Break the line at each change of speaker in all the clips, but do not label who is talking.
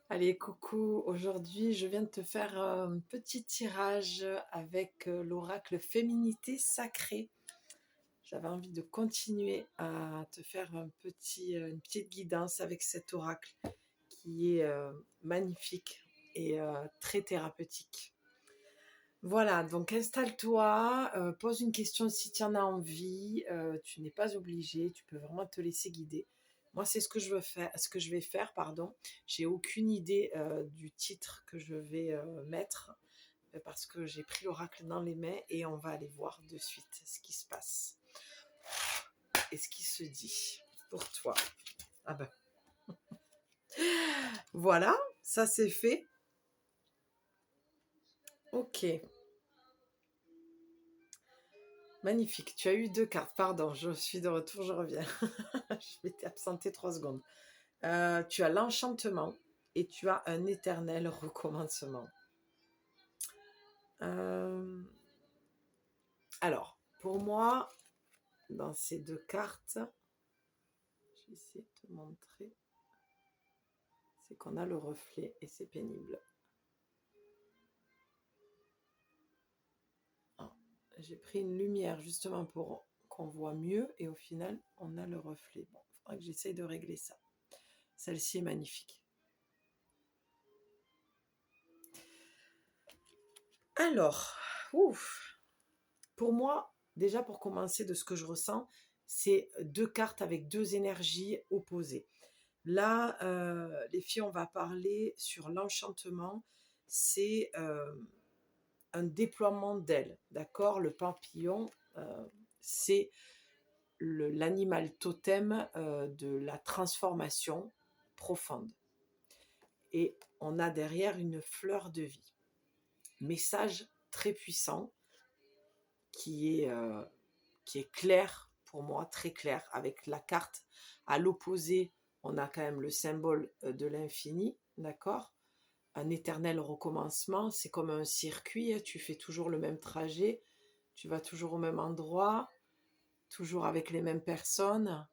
Allez, coucou, aujourd'hui je viens de te faire un petit tirage avec l'oracle Féminité Sacrée. J'avais envie de continuer à te faire une petite guidance avec cet oracle qui est magnifique et très thérapeutique. Voilà, donc installe-toi, pose une question si tu en as envie, tu n'es pas obligé, tu peux vraiment te laisser guider. Moi, c'est ce que je vais faire, pardon. J'ai aucune idée du titre que je vais mettre parce que j'ai pris l'oracle dans les mains et on va aller voir de suite ce qui se passe et ce qui se dit pour toi. Ah ben, voilà, ça c'est fait. Ok. Magnifique, tu as eu 2 cartes. Pardon, je suis de retour, je reviens. Je m'étais absentée 3 secondes. Tu as l'enchantement et tu as un éternel recommencement. Euh, alors, pour moi, dans ces 2 cartes, je vais essayer de te montrer, c'est qu'on a le reflet et c'est pénible. Ah, j'ai pris une lumière justement pour qu'on voit mieux et au final, on a le reflet. Bon, il faudra que j'essaye de régler ça. Celle-ci est magnifique. Alors, ouf, pour moi, déjà pour commencer de ce que je ressens, c'est 2 cartes avec 2 énergies opposées. Là, les filles, on va parler sur l'enchantement. C'est un déploiement d'ailes, d'accord? Le papillon, c'est l'animal totem de la transformation profonde. Et on a derrière une fleur de vie. Message très puissant qui est clair pour moi, très clair, avec la carte à l'opposé, on a quand même le symbole de l'infini, d'accord? Un éternel recommencement, c'est comme un circuit, tu fais toujours le même trajet, tu vas toujours au même endroit, toujours avec les mêmes personnes,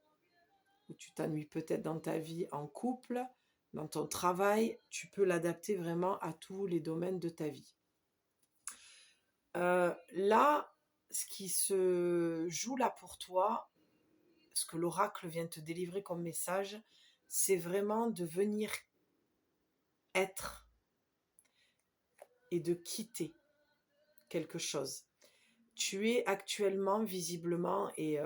ou tu t'ennuies peut-être dans ta vie en couple, dans ton travail, tu peux l'adapter vraiment à tous les domaines de ta vie. Là, ce qui se joue là pour toi, ce que l'oracle vient te délivrer comme message, c'est vraiment de venir être et de quitter quelque chose. Tu es actuellement visiblement, et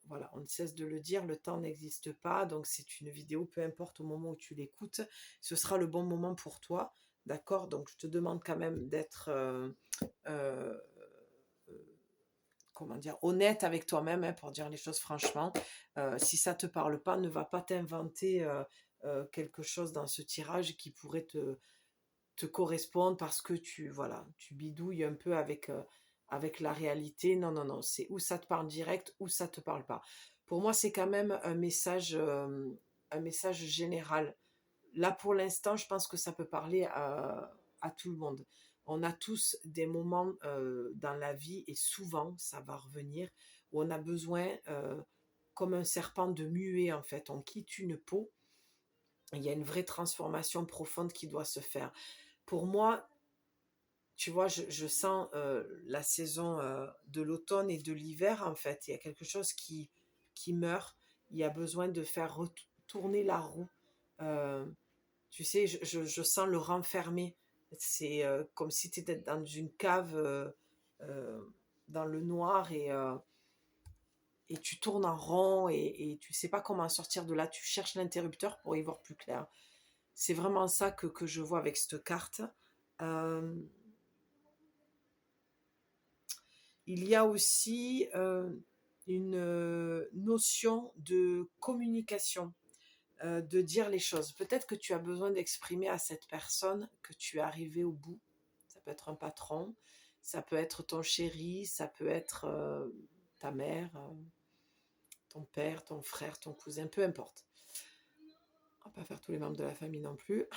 voilà, on ne cesse de le dire, le temps n'existe pas, donc c'est une vidéo, peu importe au moment où tu l'écoutes, ce sera le bon moment pour toi, d'accord? Donc je te demande quand même d'être euh, comment dire, honnête avec toi-même, hein, pour dire les choses franchement. Si ça te parle pas, ne va pas t'inventer quelque chose dans ce tirage qui pourrait te correspondre parce que voilà, tu bidouilles un peu avec la réalité. Non, non, non, c'est où ça te parle direct, ou ça te parle pas. Pour moi, c'est quand même un message général. Là, pour l'instant, je pense que ça peut parler à tout le monde. On a tous des moments dans la vie, et souvent, ça va revenir, où on a besoin, comme un serpent, de muer, en fait. On quitte une peau, il y a une vraie transformation profonde qui doit se faire. Pour moi, tu vois, je sens la saison de l'automne et de l'hiver, en fait. Il y a quelque chose qui meurt. Il y a besoin de faire retourner la roue. Euh, Tu sais, je sens le renfermer. C'est comme si tu étais dans une cave euh, dans le noir, et tu tournes en rond, et tu sais pas comment sortir de là. Tu cherches l'interrupteur pour y voir plus clair. C'est vraiment ça que je vois avec cette carte. Euh, il y a aussi une notion de communication, de dire les choses. Peut-être que tu as besoin d'exprimer à cette personne que tu es arrivé au bout. Ça peut être un patron, ça peut être ton chéri, ça peut être ta mère, ton père, ton frère, ton cousin, peu importe. On va pas faire tous les membres de la famille non plus.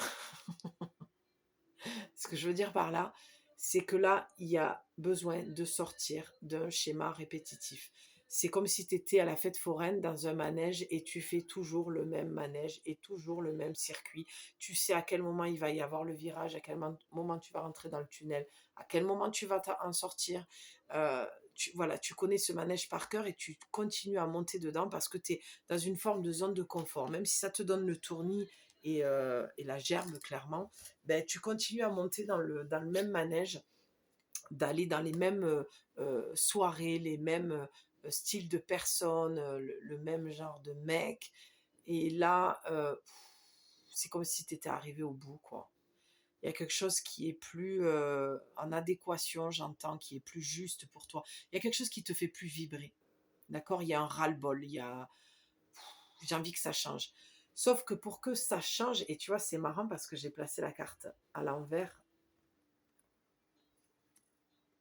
Ce que je veux dire par là, c'est que là, il y a besoin de sortir d'un schéma répétitif. C'est comme si tu étais à la fête foraine dans un manège et tu fais toujours le même manège et toujours le même circuit. Tu sais à quel moment il va y avoir le virage, à quel moment tu vas rentrer dans le tunnel, à quel moment tu vas en sortir. Voilà, tu connais ce manège par cœur et tu continues à monter dedans parce que tu es dans une forme de zone de confort. Même si ça te donne le tournis et la gerbe, clairement, ben, tu continues à monter dans le même manège, d'aller dans les mêmes soirées, les mêmes styles de personnes, le même genre de mec. Et là, c'est comme si tu étais arrivé au bout, quoi. Il y a quelque chose qui est plus en adéquation, j'entends, qui est plus juste pour toi. Il y a quelque chose qui te fait plus vibrer. D'accord? Il y a un ras-le-bol, j'ai envie que ça change. Sauf que pour que ça change, et tu vois, c'est marrant parce que j'ai placé la carte à l'envers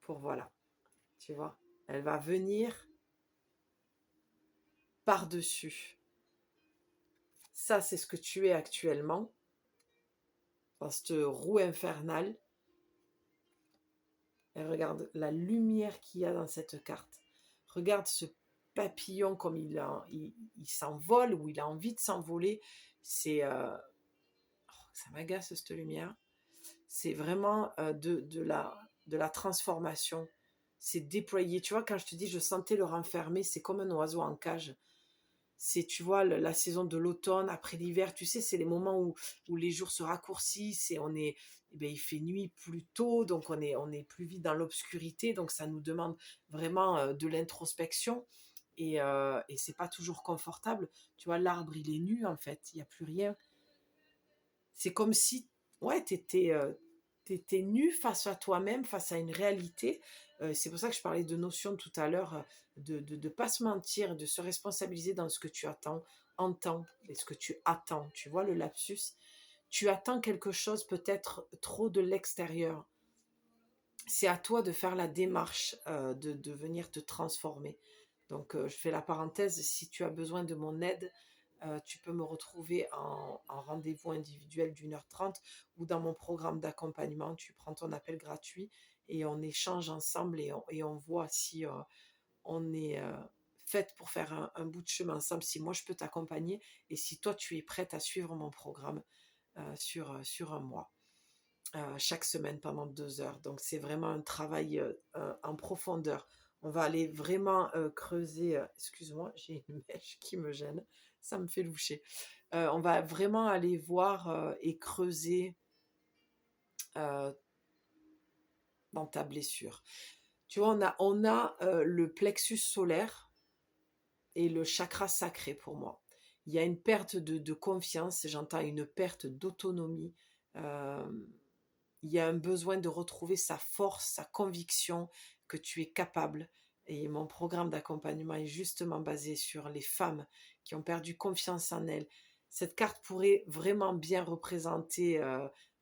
pour voilà, tu vois, elle va venir par-dessus. Ça, c'est ce que tu es actuellement, dans cette roue infernale. Et regarde la lumière qu'il y a dans cette carte. Regarde ce papillon comme il s'envole ou il a envie de s'envoler. C'est, ça m'agace cette lumière. C'est vraiment de la transformation. C'est déployé. Tu vois, quand je te dis je sentais le renfermer, c'est comme un oiseau en cage. C'est, tu vois, la saison de l'automne, après l'hiver, tu sais, c'est les moments où les jours se raccourcissent et eh bien, il fait nuit plus tôt, donc on est plus vite dans l'obscurité, donc ça nous demande vraiment de l'introspection et c'est pas toujours confortable. Tu vois, l'arbre, il est nu en fait, il n'y a plus rien. C'est comme si, ouais, t'étais nu face à toi-même, face à une réalité. C'est pour ça que je parlais de notion tout à l'heure, de pas se mentir, de se responsabiliser dans ce que tu entends et ce que tu attends. Tu vois le lapsus? Tu attends quelque chose peut-être trop de l'extérieur. C'est à toi de faire la démarche, de venir te transformer. Donc, je fais la parenthèse, si tu as besoin de mon aide, tu peux me retrouver en rendez-vous individuel d'1h30 ou dans mon programme d'accompagnement. Tu prends ton appel gratuit et on échange ensemble et on voit si on est faite pour faire un bout de chemin ensemble, si moi je peux t'accompagner et si toi tu es prête à suivre mon programme sur un mois. Chaque semaine pendant 2 heures. Donc c'est vraiment un travail en profondeur. On va aller vraiment creuser. Excuse-moi, j'ai une mèche qui me gêne. Ça me fait loucher. On va vraiment aller voir et creuser euh, dans ta blessure. Tu vois, on a le plexus solaire et le chakra sacré pour moi. Il y a une perte de confiance, j'entends une perte d'autonomie. Euh, il y a un besoin de retrouver sa force, sa conviction que tu es capable. Et mon programme d'accompagnement est justement basé sur les femmes qui ont perdu confiance en elles. Cette carte pourrait vraiment bien représenter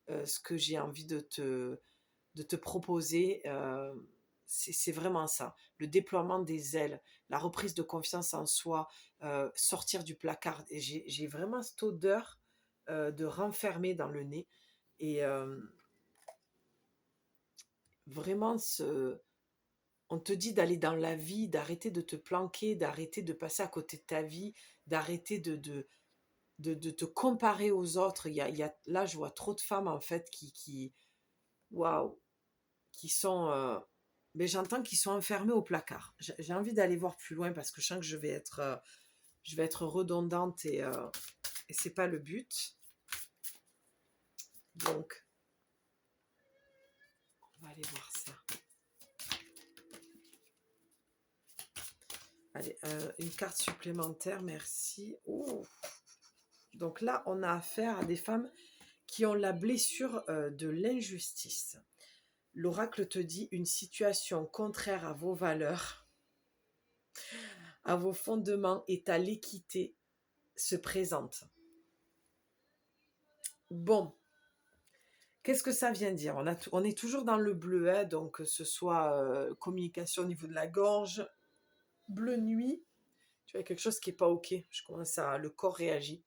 ce que j'ai envie de te proposer. C'est vraiment ça, le déploiement des ailes, la reprise de confiance en soi, sortir du placard. Et j'ai vraiment cette odeur de renfermer dans le nez. Et vraiment, on te dit d'aller dans la vie, d'arrêter de te planquer, d'arrêter de passer à côté de ta vie, d'arrêter de te comparer aux autres. Là, je vois trop de femmes, en fait, waouh, qui sont... mais j'entends qu'ils sont enfermés au placard. J'ai envie d'aller voir plus loin parce que je sens que je vais être redondante et c'est pas le but. Donc, on va aller voir ça. Allez, une carte supplémentaire, merci. Ouh. Donc là, on a affaire à des femmes qui ont la blessure de l'injustice. L'oracle te dit une situation contraire à vos valeurs, à vos fondements et à l'équité se présente. Bon, qu'est-ce que ça vient dire? On est toujours dans le bleu, hein, donc que ce soit communication au niveau de la gorge, bleu nuit, tu vois, quelque chose qui n'est pas OK. Le corps réagit.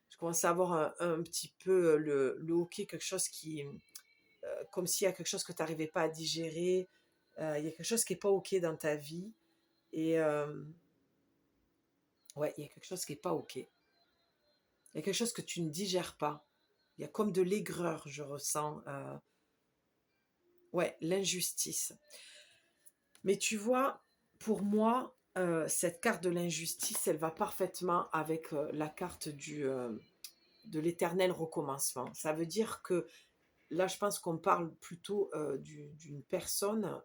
Je commence à avoir un petit peu le hoquet, quelque chose comme s'il y a quelque chose que tu n'arrivais pas à digérer, il y a quelque chose qui n'est pas OK dans ta vie. Et ouais, il y a quelque chose qui n'est pas OK. Il y a quelque chose que tu ne digères pas. Il y a comme de l'aigreur, je ressens. Ouais, l'injustice. Mais tu vois, pour moi, cette carte de l'injustice, elle va parfaitement avec la carte de l'éternel recommencement. Ça veut dire que là, je pense qu'on parle plutôt d'une personne,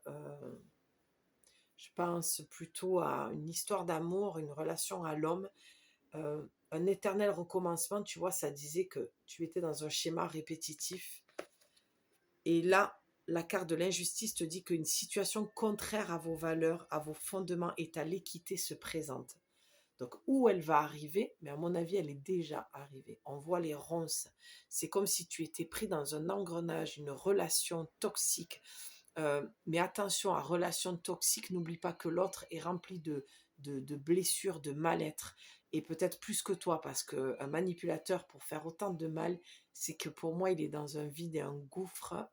je pense plutôt à une histoire d'amour, une relation à l'homme, un éternel recommencement, tu vois, ça disait que tu étais dans un schéma répétitif. Et là, la carte de l'injustice te dit qu'une situation contraire à vos valeurs, à vos fondements et à l'équité se présente. Donc, où elle va arriver, mais à mon avis, elle est déjà arrivée. On voit les ronces. C'est comme si tu étais pris dans un engrenage, une relation toxique. Mais attention, à relation toxique, n'oublie pas que l'autre est rempli de blessures, de mal-être. Et peut-être plus que toi, parce qu'un manipulateur, pour faire autant de mal, c'est que pour moi, il est dans un vide et un gouffre,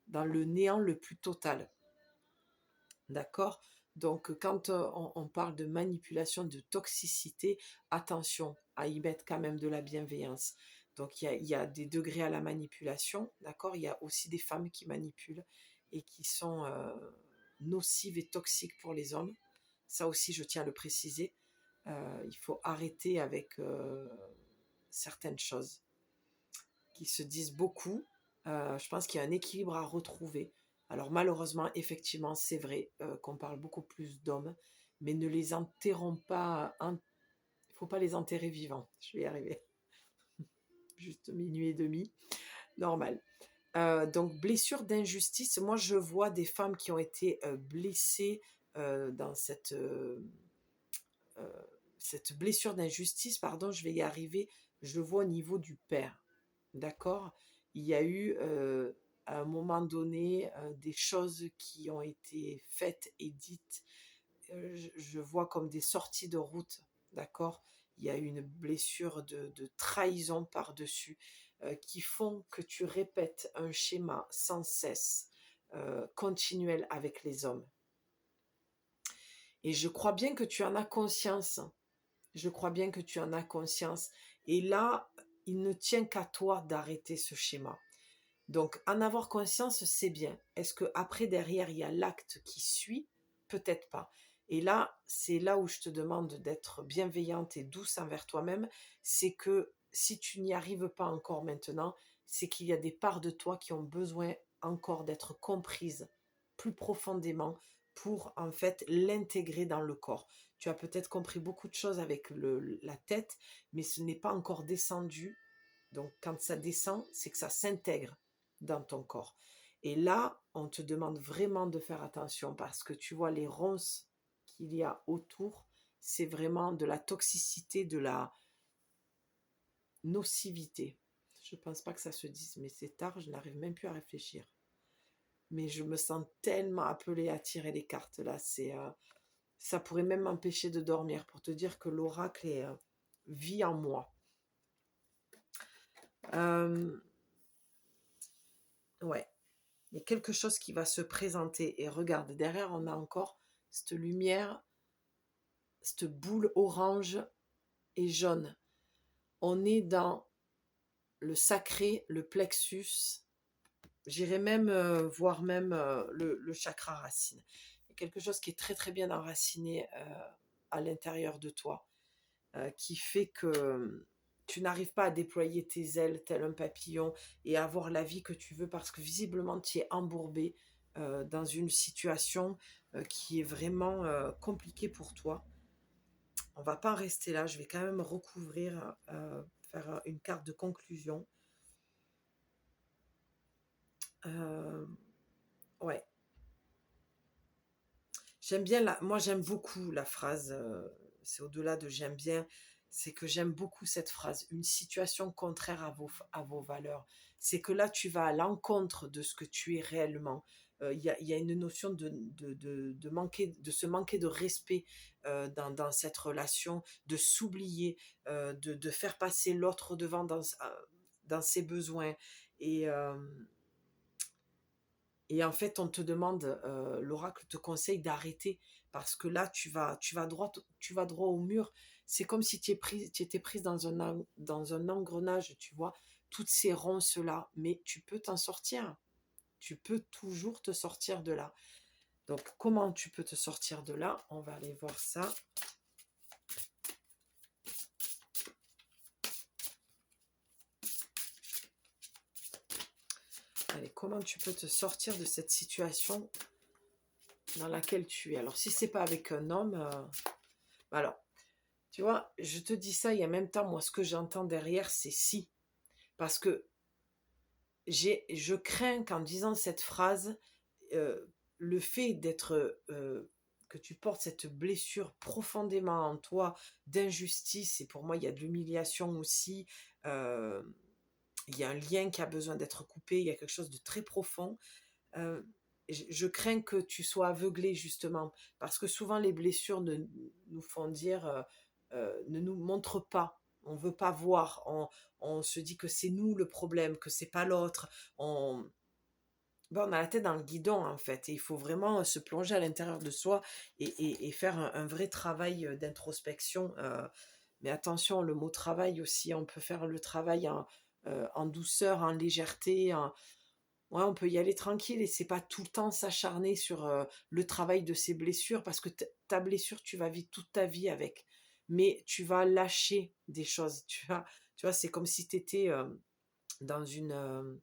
dans le néant le plus total. D'accord? Donc, quand on parle de manipulation, de toxicité, attention à y mettre quand même de la bienveillance. Donc, il y a des degrés à la manipulation, d'accord? Il y a aussi des femmes qui manipulent et qui sont nocives et toxiques pour les hommes. Ça aussi, je tiens à le préciser. Il faut arrêter avec certaines choses qui se disent beaucoup. Je pense qu'il y a un équilibre à retrouver. Alors malheureusement, effectivement, c'est vrai qu'on parle beaucoup plus d'hommes, mais ne les enterrons pas. Il ne faut pas les enterrer vivants. Je vais y arriver. Juste minuit et demi, normal. Donc blessure d'injustice. Moi, je vois des femmes qui ont été blessées dans cette blessure d'injustice. Pardon, je vais y arriver. Je le vois au niveau du père. D'accord? Il y a eu à un moment donné des choses qui ont été faites et dites, je vois comme des sorties de route, d'accord? Il y a eu une blessure de trahison par-dessus qui font que tu répètes un schéma sans cesse, continuel avec les hommes. Et je crois bien que tu en as conscience. Je crois bien que tu en as conscience. Et là, il ne tient qu'à toi d'arrêter ce schéma. Donc, en avoir conscience, c'est bien. Est-ce que après derrière, il y a l'acte qui suit? Peut-être pas. Et là, c'est là où je te demande d'être bienveillante et douce envers toi-même. C'est que si tu n'y arrives pas encore maintenant, c'est qu'il y a des parts de toi qui ont besoin encore d'être comprises plus profondément pour en fait l'intégrer dans le corps. Tu as peut-être compris beaucoup de choses avec la tête, mais ce n'est pas encore descendu. Donc, quand ça descend, c'est que ça s'intègre dans ton corps. Et là, on te demande vraiment de faire attention parce que tu vois les ronces qu'il y a autour, c'est vraiment de la toxicité, de la nocivité. Je ne pense pas que ça se dise, mais c'est tard, je n'arrive même plus à réfléchir. Mais je me sens tellement appelée à tirer les cartes là, ça pourrait même m'empêcher de dormir pour te dire que l'oracle vit en moi. Ouais. Il y a quelque chose qui va se présenter. Et regarde, derrière, on a encore cette lumière, cette boule orange et jaune. On est dans le sacré, le plexus. J'irais même voir même le chakra racine. Il y a quelque chose qui est très très bien enraciné à l'intérieur de toi, qui fait que tu n'arrives pas à déployer tes ailes tel un papillon et à avoir la vie que tu veux parce que visiblement tu es embourbé dans une situation qui est vraiment compliquée pour toi. On va pas en rester là, je vais quand même recouvrir, faire une carte de conclusion. Euh, ouais, j'aime bien moi j'aime beaucoup la phrase, c'est au-delà de j'aime bien, c'est que j'aime beaucoup cette phrase, une situation contraire à vos valeurs. C'est que là tu vas à l'encontre de ce que tu es réellement. Il y a une notion de se manquer de respect dans cette relation, de s'oublier, de faire passer l'autre devant dans ses besoins. Et Et en fait, on te demande, l'oracle te conseille d'arrêter parce que là, tu vas droit au mur. C'est comme si tu étais prise dans un engrenage, tu vois, toutes ces ronces-là. Mais tu peux t'en sortir. Tu peux toujours te sortir de là. Donc, comment tu peux te sortir de là? On va aller voir ça. Allez, comment tu peux te sortir de cette situation dans laquelle tu es? Alors, si c'est pas avec un homme, alors, tu vois, je te dis ça, il y a même temps, moi, ce que j'entends derrière, c'est si. Parce que je crains qu'en disant cette phrase, le fait d'être, que tu portes cette blessure profondément en toi, d'injustice, et pour moi, il y a de l'humiliation aussi, euh, il y a un lien qui a besoin d'être coupé, il y a quelque chose de très profond. Je crains que tu sois aveuglé justement, parce que souvent les blessures nous font dire, ne nous montrent pas. On veut pas voir. On se dit que c'est nous le problème, que c'est pas l'autre. On a la tête dans le guidon en fait. Et il faut vraiment se plonger à l'intérieur de soi et faire un vrai travail d'introspection. Mais attention, le mot travail aussi, on peut faire le travail en douceur, en légèreté, ouais, on peut y aller tranquille et c'est pas tout le temps s'acharner sur le travail de ses blessures parce que ta blessure, tu vas vivre toute ta vie avec. Mais tu vas lâcher des choses. Tu vois, c'est comme si tu étais dans une.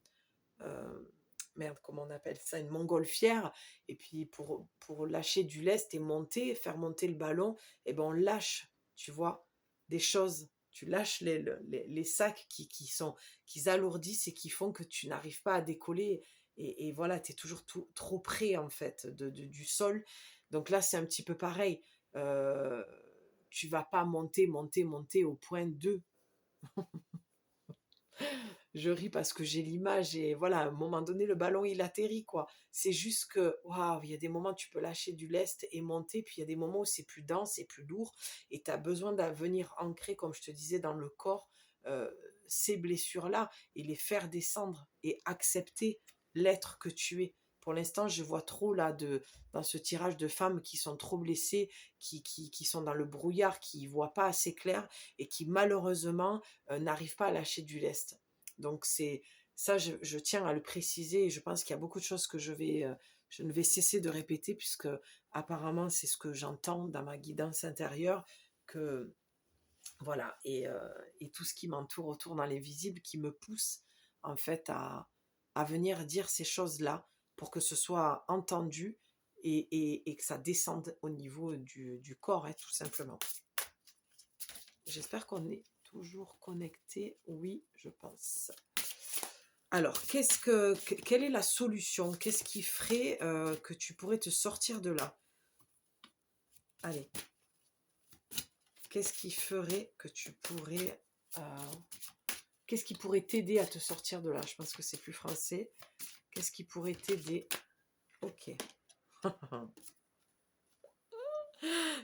Merde, comment on appelle ça? Une montgolfière. Et puis pour lâcher du lest et monter, faire monter le ballon, et ben on lâche, tu vois, des choses. Tu lâches les sacs qui alourdissent et qui font que tu n'arrives pas à décoller. Et voilà, tu es toujours trop près, en fait, du sol. Donc là, c'est un petit peu pareil. Euh, Tu vas pas monter, monter, monter au point 2. Je ris parce que j'ai l'image et voilà, à un moment donné, le ballon, il atterrit, quoi. C'est juste que, waouh, il y a des moments où tu peux lâcher du lest et monter, puis il y a des moments où c'est plus dense et plus lourd, et tu as besoin de venir ancrer, comme je te disais, dans le corps, euh, ces blessures-là, et les faire descendre, et accepter l'être que tu es. Pour l'instant, je vois trop là, dans ce tirage de femmes qui sont trop blessées, qui sont dans le brouillard, qui ne voient pas assez clair, et qui malheureusement n'arrivent pas à lâcher du lest. Donc c'est ça, je tiens à le préciser, et je pense qu'il y a beaucoup de choses que je ne vais cesser de répéter, puisque apparemment c'est ce que j'entends dans ma guidance intérieure, que voilà, et tout ce qui m'entoure autour dans les visibles qui me pousse en fait à venir dire ces choses-là pour que ce soit entendu, et que ça descende au niveau du corps, hein, tout simplement. J'espère qu'on est toujours connecté. Oui, je pense. Alors, quelle est la solution? Qu'est-ce qui ferait que tu pourrais te sortir de là? Allez, qu'est-ce qui ferait que tu pourrais... qu'est-ce qui pourrait t'aider à te sortir de là? Je pense que c'est plus français. Qu'est-ce qui pourrait t'aider? Ok.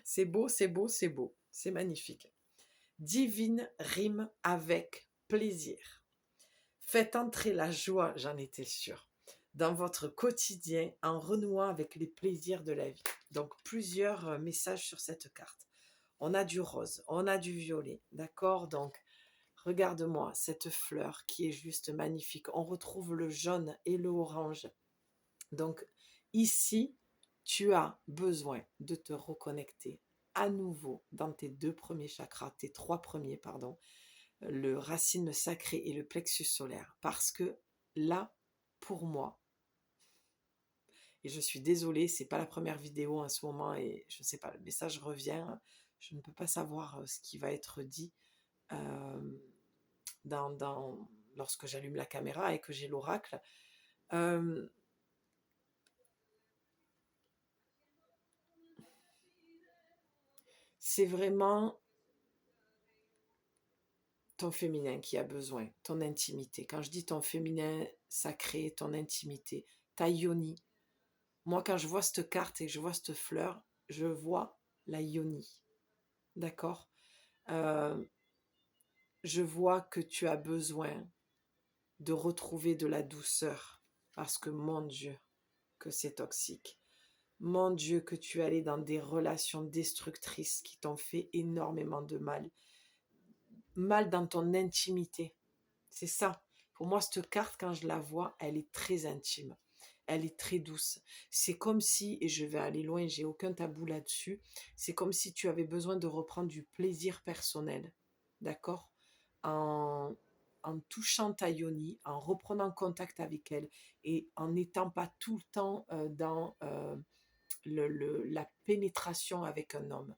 C'est beau, c'est beau, c'est beau. C'est magnifique. Divine rime avec plaisir. Faites entrer la joie, j'en étais sûre, dans votre quotidien en renouant avec les plaisirs de la vie. Donc, plusieurs messages sur cette carte. On a du rose, on a du violet, d'accord? Donc, regarde-moi cette fleur qui est juste magnifique. On retrouve le jaune et le orange. Donc, ici, tu as besoin de te reconnecter à nouveau dans tes deux premiers chakras, tes trois premiers, pardon, le racine sacrée et le plexus solaire. Parce que là, pour moi, et je suis désolée, c'est pas la première vidéo en ce moment et je sais pas, le message revient, je ne peux pas savoir ce qui va être dit euh, lorsque j'allume la caméra et que j'ai l'oracle. Euh, c'est vraiment ton féminin qui a besoin, ton intimité. Quand je dis ton féminin sacré, ton intimité, ta yoni. Moi, quand je vois cette carte et que je vois cette fleur, je vois la yoni. D'accord? Euh, je vois que tu as besoin de retrouver de la douceur. Parce que, mon Dieu, que c'est toxique. Mon Dieu, que tu es allé dans des relations destructrices qui t'ont fait énormément de mal. Mal dans ton intimité. C'est ça. Pour moi, cette carte, quand je la vois, elle est très intime. Elle est très douce. C'est comme si, et je vais aller loin, j'ai aucun tabou là-dessus, c'est comme si tu avais besoin de reprendre du plaisir personnel. D'accord? En, en touchant ta yoni, en reprenant contact avec elle et en n'étant pas tout le temps dans la pénétration avec un homme.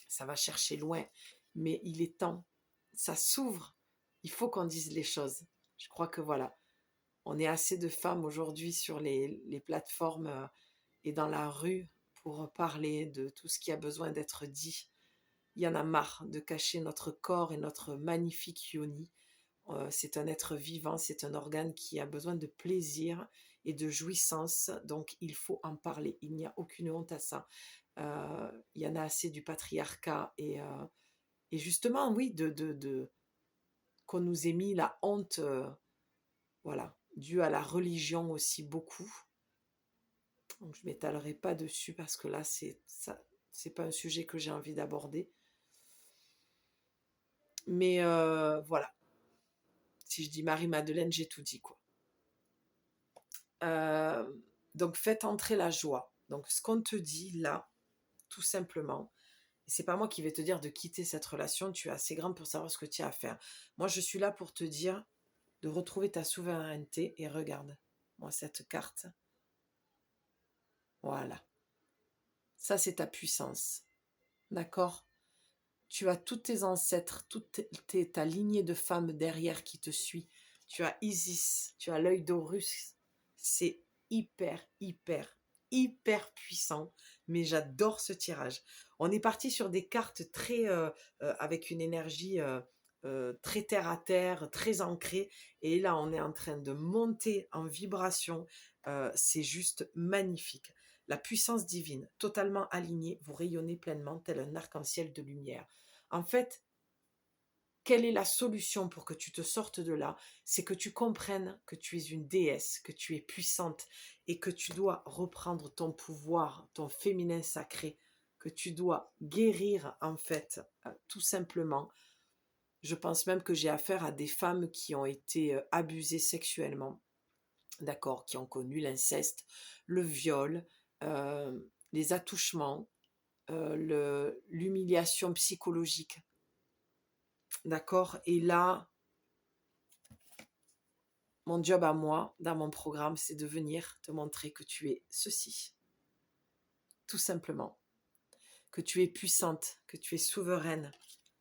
Ça va chercher loin, mais il est temps. Ça s'ouvre. Il faut qu'on dise les choses. Je crois que voilà, on est assez de femmes aujourd'hui sur les plateformes et dans la rue pour parler de tout ce qui a besoin d'être dit. Il y en a marre de cacher notre corps et notre magnifique yoni. C'est un être vivant, c'est un organe qui a besoin de plaisir et de jouissance, donc il faut en parler. Il n'y a aucune honte à ça. Il y en a assez du patriarcat et justement, oui, qu'on nous ait mis la honte, voilà, due à la religion aussi beaucoup. Donc, je m'étalerai pas dessus parce que là, c'est pas un sujet que j'ai envie d'aborder. Mais voilà, si je dis Marie-Madeleine, j'ai tout dit, quoi. Euh, donc, faites entrer la joie. Donc, ce qu'on te dit là, tout simplement, c'est pas moi qui vais te dire de quitter cette relation, tu es assez grande pour savoir ce que tu as à faire. Moi, je suis là pour te dire de retrouver ta souveraineté et regarde, moi, cette carte, voilà. Ça, c'est ta puissance, d'accord? Tu as tous tes ancêtres, ta lignée de femmes derrière qui te suit. Tu as Isis, tu as l'œil d'Horus. C'est hyper, hyper, hyper puissant. Mais j'adore ce tirage. On est parti sur des cartes très avec une énergie très terre à terre, très ancrée. Et là, on est en train de monter en vibration. C'est juste magnifique. La puissance divine, totalement alignée, vous rayonnez pleinement tel un arc-en-ciel de lumière. En fait, quelle est la solution pour que tu te sortes de là? C'est que tu comprennes que tu es une déesse, que tu es puissante et que tu dois reprendre ton pouvoir, ton féminin sacré, que tu dois guérir en fait, tout simplement. Je pense même que j'ai affaire à des femmes qui ont été abusées sexuellement, d'accord, qui ont connu l'inceste, le viol, euh, les attouchements, l'humiliation psychologique. D'accord? Et là, mon job à moi, dans mon programme, c'est de venir te montrer que tu es ceci. Tout simplement. Que tu es puissante, que tu es souveraine,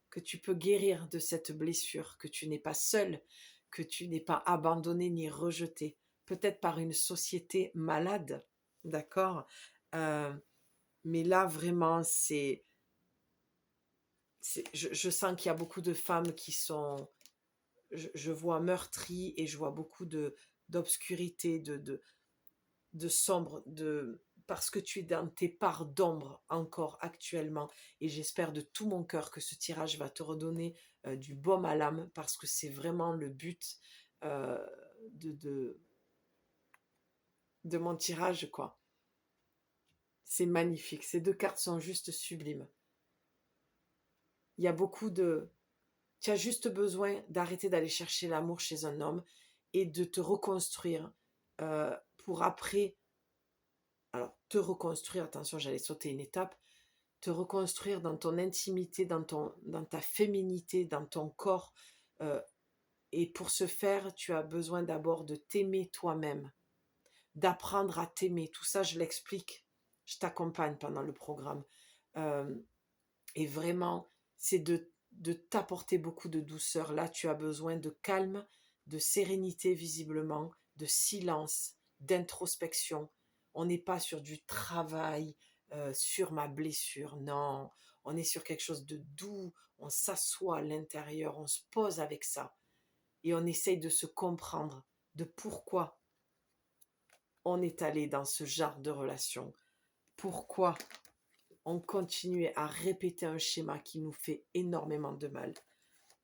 que tu peux guérir de cette blessure, que tu n'es pas seule, que tu n'es pas abandonnée ni rejetée. Peut-être par une société malade, d'accord? Euh, mais là, vraiment, je sens qu'il y a beaucoup de femmes qui sont je vois meurtri et je vois beaucoup d'obscurité, de sombre, parce que tu es dans tes parts d'ombre encore actuellement. Et j'espère de tout mon cœur que ce tirage va te redonner du baume à l'âme parce que c'est vraiment le but euh, de, de, de mon tirage, quoi. C'est magnifique. Ces deux cartes sont juste sublimes. Il y a beaucoup de... Tu as juste besoin d'arrêter d'aller chercher l'amour chez un homme et de te reconstruire pour après, alors te reconstruire, attention, j'allais sauter une étape, te reconstruire dans ton intimité, dans ta féminité, dans ton corps. euh, et pour ce faire, tu as besoin d'abord de t'aimer toi-même, d'apprendre à t'aimer. Tout ça, je l'explique. Je t'accompagne pendant le programme. Euh, et vraiment, c'est de t'apporter beaucoup de douceur. Là, tu as besoin de calme, de sérénité visiblement, de silence, d'introspection. On n'est pas sur du travail, sur ma blessure, non. On est sur quelque chose de doux, on s'assoit à l'intérieur, on se pose avec ça et on essaye de se comprendre de pourquoi on est allé dans ce genre de relation, pourquoi on continue à répéter un schéma qui nous fait énormément de mal.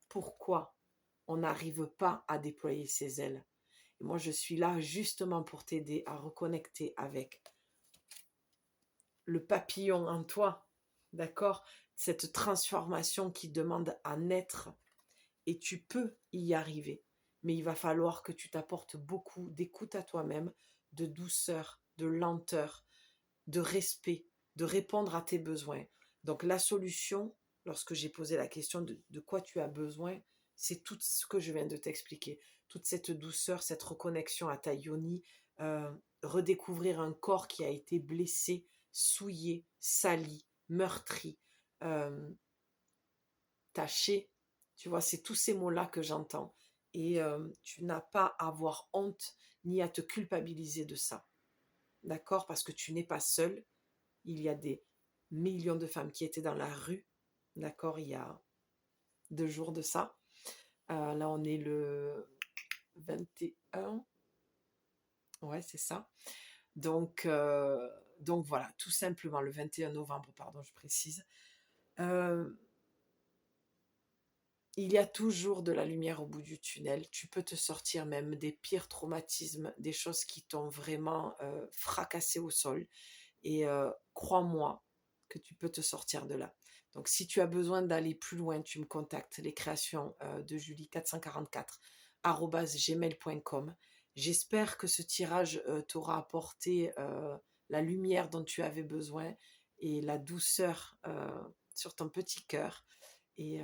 Pourquoi on n'arrive pas à déployer ses ailes? Et moi, je suis là justement pour t'aider à reconnecter avec le papillon en toi, d'accord? Cette transformation qui demande à naître et tu peux y arriver. Mais il va falloir que tu t'apportes beaucoup d'écoute à toi-même, de douceur, de lenteur, de respect, de répondre à tes besoins. Donc la solution, lorsque j'ai posé la question de quoi tu as besoin, c'est tout ce que je viens de t'expliquer. Toute cette douceur, cette reconnexion à ta yoni, redécouvrir un corps qui a été blessé, souillé, sali, meurtri, euh, taché. Tu vois, c'est tous ces mots-là que j'entends. Et tu n'as pas à avoir honte ni à te culpabiliser de ça. D'accord? Parce que tu n'es pas seule. Il y a des millions de femmes qui étaient dans la rue. D'accord? Il y a 2 jours de ça. Là, on est le 21. Ouais, c'est ça. Donc voilà, tout simplement, le 21 novembre, pardon, je précise. Euh, il y a toujours de la lumière au bout du tunnel. Tu peux te sortir même des pires traumatismes, des choses qui t'ont vraiment fracassé au sol. Et crois-moi que tu peux te sortir de là. Donc si tu as besoin d'aller plus loin, tu me contactes. Les créations de Julie 444 @gmail.com. J'espère que ce tirage t'aura apporté la lumière dont tu avais besoin et la douceur sur ton petit cœur. Et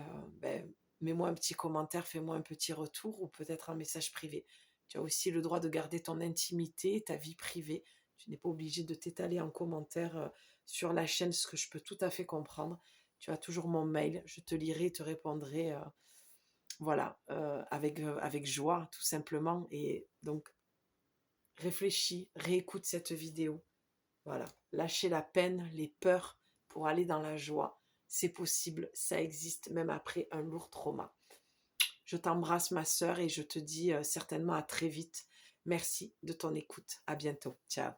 mets-moi un petit commentaire, fais-moi un petit retour ou peut-être un message privé. Tu as aussi le droit de garder ton intimité, ta vie privée. Tu n'es pas obligé de t'étaler en commentaire sur la chaîne, ce que je peux tout à fait comprendre. Tu as toujours mon mail, je te lirai, te répondrai, voilà, avec joie, tout simplement. Et donc, réfléchis, réécoute cette vidéo. Voilà, lâcher la peine, les peurs pour aller dans la joie. C'est possible, ça existe même après un lourd trauma. Je t'embrasse ma sœur et je te dis certainement à très vite. Merci de ton écoute. À bientôt. Ciao.